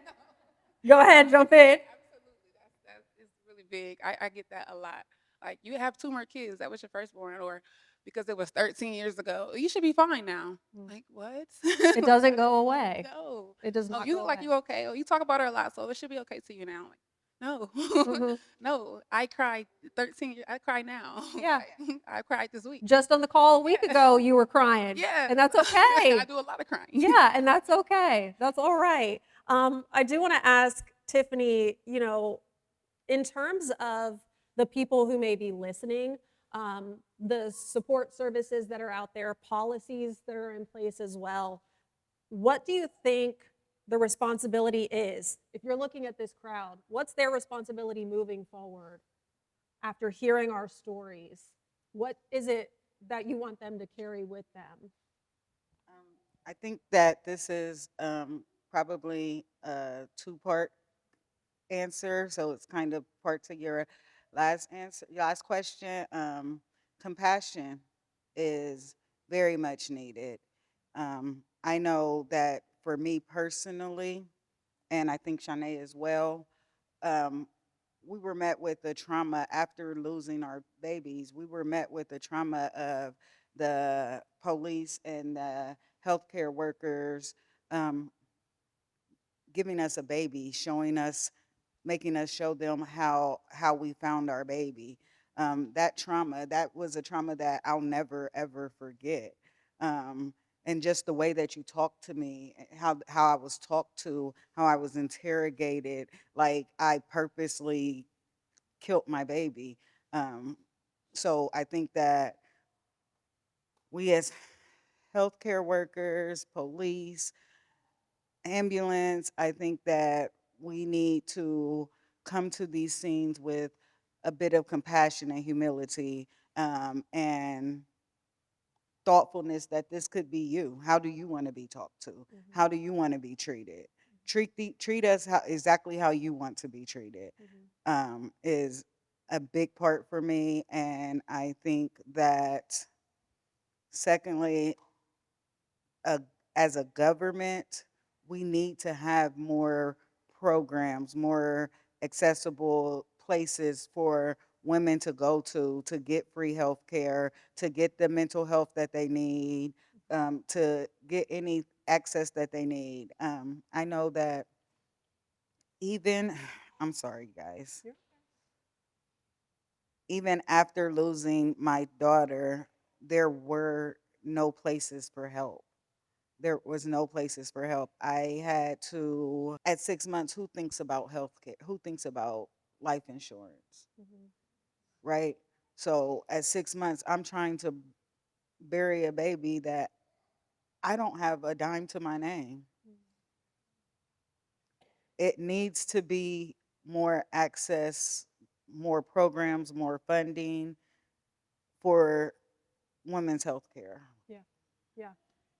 Go ahead, jump in. Absolutely. That's it's really big. I get that a lot. Like, you have two more kids. That was your firstborn, or because it was 13 years ago, you should be fine now. Like, what? It doesn't go away. No. It does Oh, not you go look like away. you okay. Oh, you talk about her a lot, so it should be okay to you now. Like, no. Mhm. No. I cried 13 years. I cry now. Yeah. I cried this week. Just on the call a week Yeah. ago, you were crying. Yeah. And that's I okay. do a lot of crying. Yeah, and that's okay. That's all right. I do want to ask Tiffany, in terms of the people who may be listening, the support services that are out there, policies that are in place as well, what do you think the responsibility is? If you're looking at this crowd, what's their responsibility moving forward after hearing our stories? What is it that you want them to carry with them? I think that this is probably a two-part answer, so it's kind of part to your last answer, your last question. Compassion is very much needed. I know that for me personally, and I think Shanae as well, um, we were met with the trauma after losing our babies. We were met with the trauma of the police and the healthcare workers um, giving us a baby, showing us, making us show them how we found our baby. That trauma, that was a trauma that I'll never ever forget. Um, and just the way that you talked to me, how I was talked to, how I was interrogated, like I purposely killed my baby. Um, so I think that we as healthcare workers, police, ambulance, I think that we need to come to these scenes with a bit of compassion and humility, and thoughtfulness that this could be you. How do you want to be talked to? How do you want to be treated? Treat us exactly how you want to be treated. Is a big part for me, and I think that secondly, a, as a government, we need to have more programs, more accessible places for women to go to get free health care, to get the mental health that they need, to get any access that they need. I know that even, I'm sorry, guys, even after losing my daughter, there were no places for help. There was no places for help. I had to, at 6 months, who thinks about healthcare? Who thinks about life insurance, right? So at 6 months, I'm trying to bury a baby that I don't have a dime to my name. It needs to be more access, more programs, more funding for women's health care. Yeah, yeah.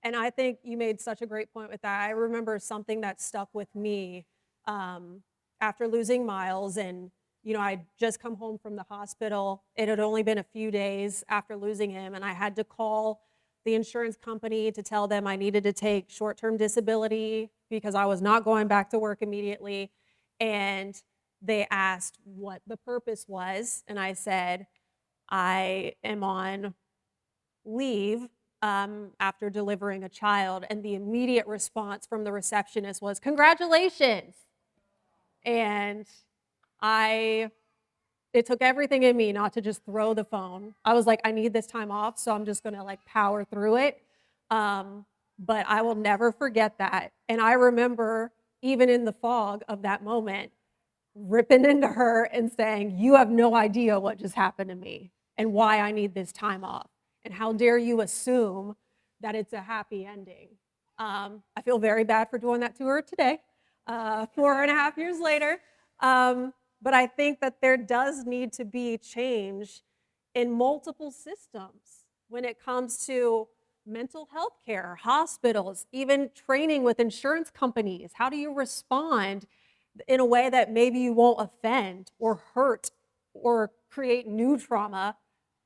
And I think you made such a great point with that. I remember something that stuck with me after losing Miles, and I'd just come home from the hospital. It had only been a few days after losing him, and I had to call the insurance company to tell them I needed to take short-term disability because I was not going back to work immediately. And they asked what the purpose was. And I said, I am on leave after delivering a child. And the immediate response from the receptionist was, congratulations. And it took everything in me not to just throw the phone. I was like, I need this time off, so I'm just gonna like power through it. But I will never forget that. And I remember, even in the fog of that moment, ripping into her and saying, you have no idea what just happened to me and why I need this time off. And how dare you assume that it's a happy ending. I feel very bad for doing that to her today, 4.5 years later. But I think that there does need to be change in multiple systems when it comes to mental health care, hospitals, even training with insurance companies. How do you respond in a way that maybe you won't offend or hurt or create new trauma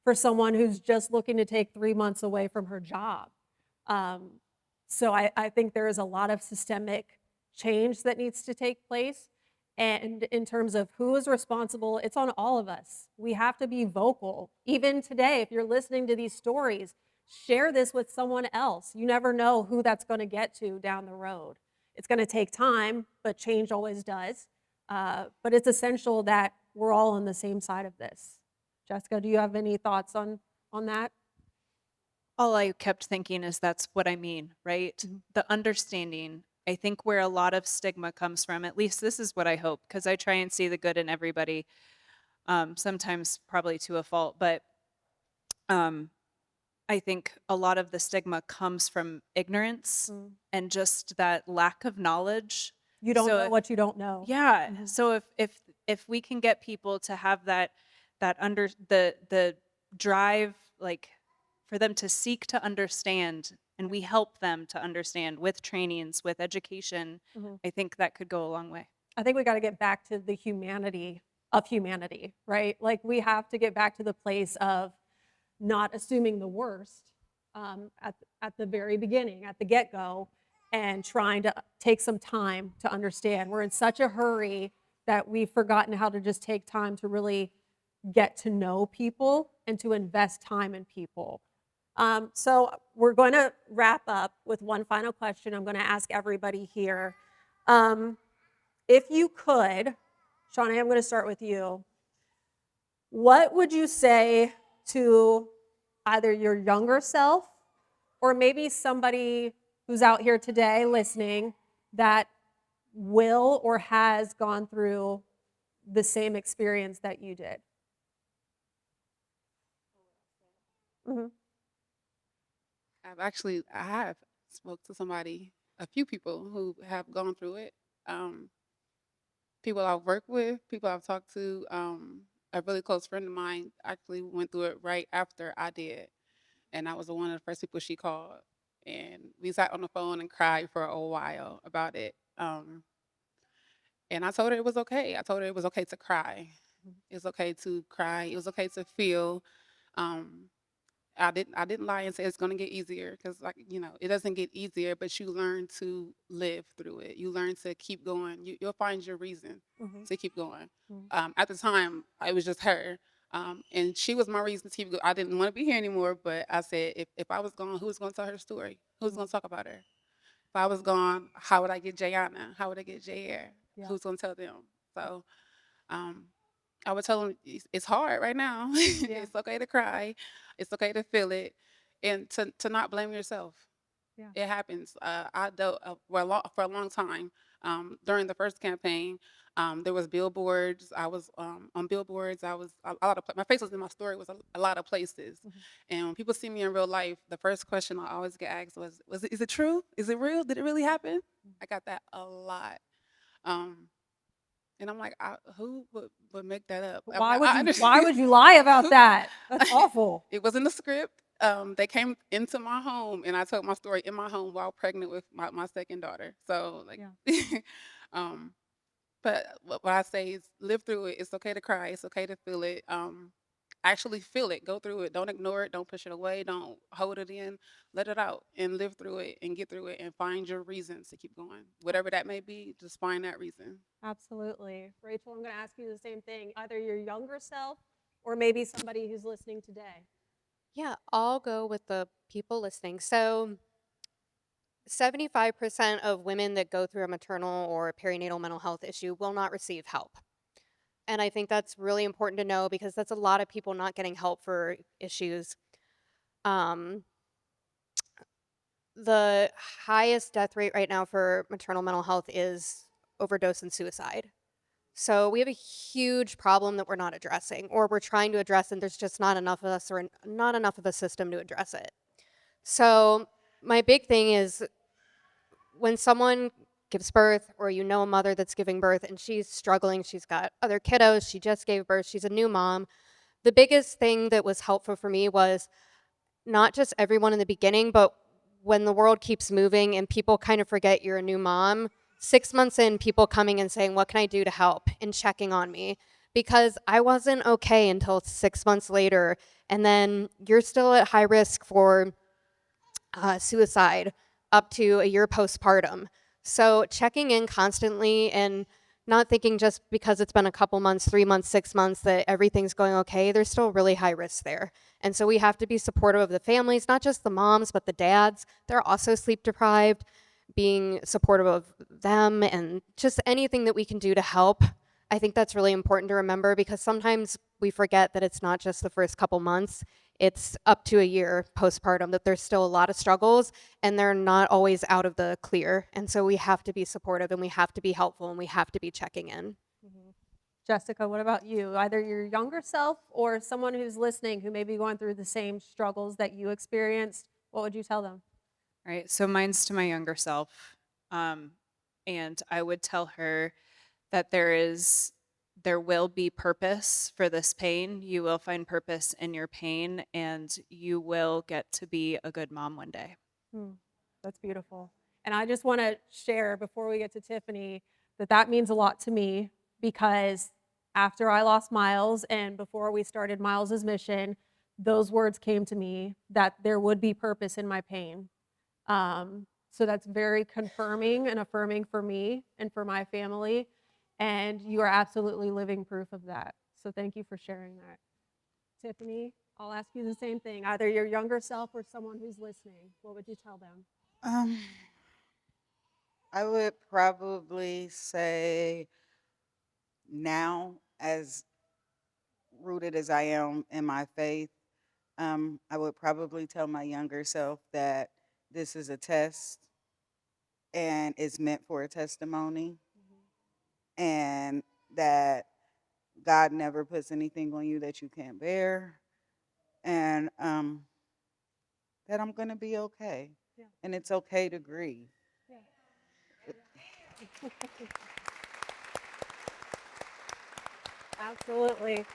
for someone who's just looking to take 3 months away from her job? So I think there is a lot of systemic change that needs to take place. And in terms of who is responsible, it's on all of us. We have to be vocal. Even today, if you're listening to these stories, share this with someone else. You never know who that's going to get to down the road. It's going to take time, but change always does. But it's essential that we're all on the same side of this. Jessica, do you have any thoughts on that? All I kept thinking is that's what I mean, right? The understanding. I think where a lot of stigma comes from, at least this is what I hope, because I try and see the good in everybody, sometimes probably to a fault, but I think a lot of the stigma comes from ignorance and just that lack of knowledge. You don't know what you don't know. Yeah. So if we can get people to have that under the drive, like for them to seek to understand, and we help them to understand with trainings, with education, I think that could go a long way. I think we got to get back to the humanity of humanity, right? Like we have to get back to the place of not assuming the worst at the very beginning, at the get-go, and trying to take some time to understand. We're in such a hurry that we've forgotten how to just take time to really get to know people and to invest time in people. So we're going to wrap up with one final question. I'm going to ask everybody here. If you could, Shawnee, I'm going to start with you. What would you say to either your younger self or maybe somebody who's out here today listening that will or has gone through the same experience that you did? I have spoke to somebody, a few people who have gone through it. People I've worked with, people I've talked to. A really close friend of mine actually went through it right after I did, and I was one of the first people she called, and we sat on the phone and cried for a while about it. And I told her it was okay. I told her it was okay to cry. It's okay to cry. It was okay to feel. Um, I didn't lie and say it's gonna get easier because it doesn't get easier, but you learn to live through it. You learn to keep going. You'll find your reason to keep going. At the time, I was just her, and she was my reason to keep going. I didn't want to be here anymore, but I said if I was gone, who was gonna tell her story? Who's gonna talk about her? If I was gone, how would I get Jayana? How would I get Jair? Yeah. Who's gonna tell them? So. I would tell them it's hard right now. Yeah. It's okay to cry. It's okay to feel it, and to not blame yourself. Yeah. It happens. I dealt for a long time. During the first campaign, there was billboards. I was on billboards. I was a lot of my face was in my story was a lot of places. And when people see me in real life, the first question I always get asked was is it true? Is it real? Did it really happen? I got that a lot. And I'm like, who would make that up? Why would you lie about that? That's awful. It was in the script. They came into my home, and I told my story in my home while pregnant with my second daughter. So, but what I say is live through it. It's okay to cry. It's okay to feel it. actually feel it, go through it. Don't ignore it, don't push it away, don't hold it in. Let it out and live through it and get through it and find your reasons to keep going. Whatever that may be, just find that reason. Absolutely. Rachel, I'm going to ask you the same thing. Either your younger self or maybe somebody who's listening today. Yeah, I'll go with the people listening. So 75% of women that go through a maternal or perinatal mental health issue will not receive help. And I think that's really important to know because that's a lot of people not getting help for issues. Um, the highest death rate right now for maternal mental health is overdose and suicide. So we have a huge problem that we're not addressing, or we're trying to address, and there's just not enough of us or not enough of a system to address it. So my big thing is when someone gives birth, or you know a mother that's giving birth and she's struggling, she's got other kiddos, she just gave birth, she's a new mom. The biggest thing that was helpful for me was not just everyone in the beginning, but when the world keeps moving and people kind of forget you're a new mom, 6 months in, people coming and saying, what can I do to help? And checking on me. Because I wasn't okay until 6 months later. And then you're still at high risk for suicide up to a year postpartum. So checking in constantly and not thinking just because it's been a couple months, 3 months, 6 months that everything's going okay, there's still really high risk there. And so we have to be supportive of the families, not just the moms, but the dads. They're also sleep deprived, being supportive of them and just anything that we can do to help. I think that's really important to remember because sometimes we forget that it's not just the first couple months, it's up to a year postpartum, that there's still a lot of struggles and they're not always out of the clear. And so we have to be supportive and we have to be helpful and we have to be checking in. Mm-hmm. Jessica, what about you? Either your younger self or someone who's listening who may be going through the same struggles that you experienced, what would you tell them? All right, so mine's to my younger self. And I would tell her that there will be purpose for this pain. You will find purpose in your pain and you will get to be a good mom one day. That's beautiful. And I just want to share before we get to Tiffany that means a lot to me because after I lost Miles and before we started Miles's mission, those words came to me that there would be purpose in my pain. So that's very confirming and affirming for me and for my family. And you are absolutely living proof of that. So thank you for sharing that. Tiffany, I'll ask you the same thing. Either your younger self or someone who's listening, what would you tell them? I would probably say now, as rooted as I am in my faith, I would probably tell my younger self that this is a test and it's meant for a testimony, and that God never puts anything on you that you can't bear, and that I'm going to be okay. Yeah. And it's okay to grieve. Absolutely.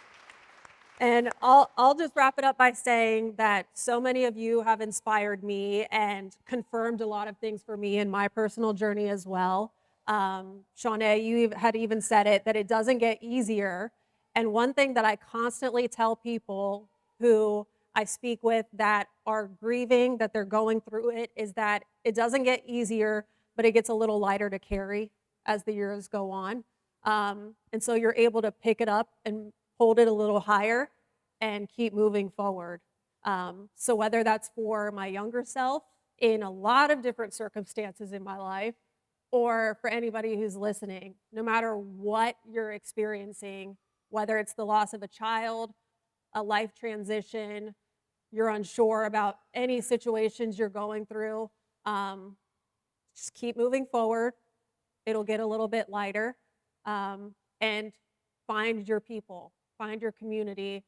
And I'll just wrap it up by saying that so many of you have inspired me and confirmed a lot of things for me in my personal journey as well. Shawnee, you had even said it, that it doesn't get easier. And one thing that I constantly tell people who I speak with that are grieving, that they're going through it, is that it doesn't get easier, but it gets a little lighter to carry as the years go on. And so you're able to pick it up and hold it a little higher and keep moving forward. So whether that's for my younger self in a lot of different circumstances in my life, or for anybody who's listening, no matter what you're experiencing, whether it's the loss of a child, a life transition, you're unsure about any situations you're going through, just keep moving forward. It'll get a little bit lighter. And find your people, find your community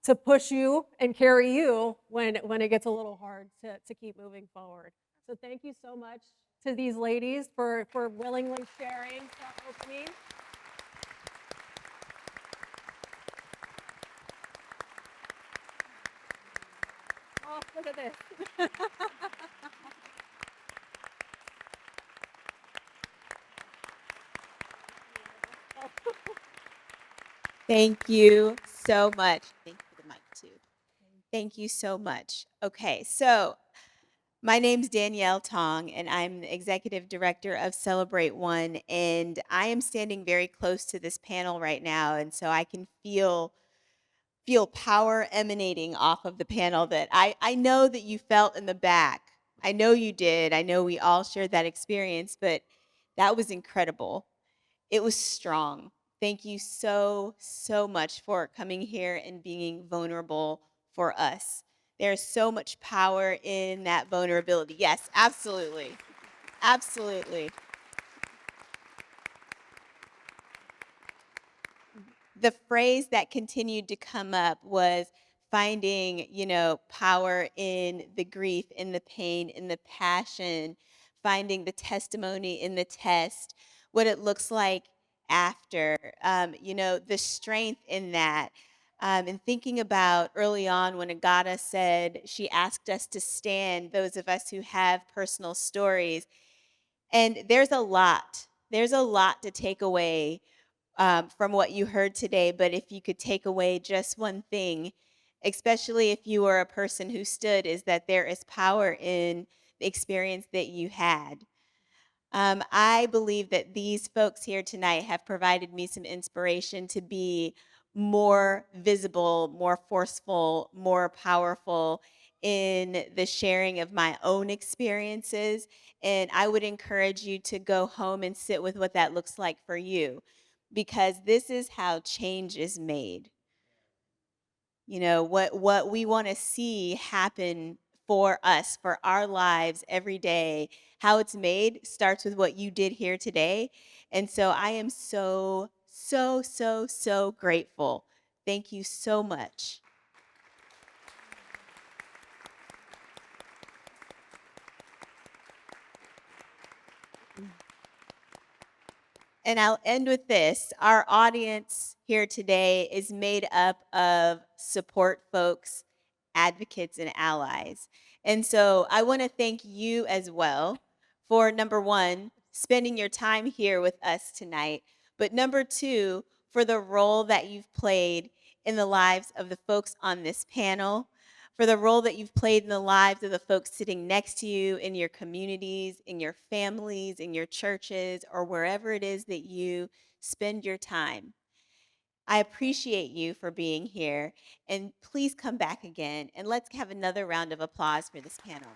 to push you and carry you when it gets a little hard to keep moving forward. So thank you so much to these ladies for willingly sharing that opening. Oh, look at this. Thank you so much. Thank you for the Thank you so much. Okay, so my name's Danielle Tong, and I'm the executive director of CelebrateOne, and I am standing very close to this panel right now, and so I can feel power emanating off of the panel that I know that you felt in the back. I know you did. I know we all shared that experience, but that was incredible. It was strong. Thank you so, so much for coming here and being vulnerable for us. There's so much power in that vulnerability. Yes, absolutely. Absolutely. The phrase that continued to come up was finding, power in the grief, in the pain, in the passion, finding the testimony in the test, what it looks like after, the strength in that. And thinking about early on when Agata said she asked us to stand, those of us who have personal stories. And there's a lot to take away from what you heard today, but if you could take away just one thing, especially if you were a person who stood, is that there is power in the experience that you had. I believe that these folks here tonight have provided me some inspiration to be more visible, more forceful, more powerful in the sharing of my own experiences. And I would encourage you to go home and sit with what that looks like for you, because this is how change is made. What we want to see happen for us, for our lives every day, how it's made starts with what you did here today. And so I am so, so, so, so grateful. Thank you so much. And I'll end with this. Our audience here today is made up of support folks, advocates, and allies. And so I want to thank you as well for, number one, spending your time here with us tonight, but number two, for the role that you've played in the lives of the folks on this panel, for the role that you've played in the lives of the folks sitting next to you in your communities, in your families, in your churches, or wherever it is that you spend your time. I appreciate you for being here, and please come back again, and let's have another round of applause for this panel.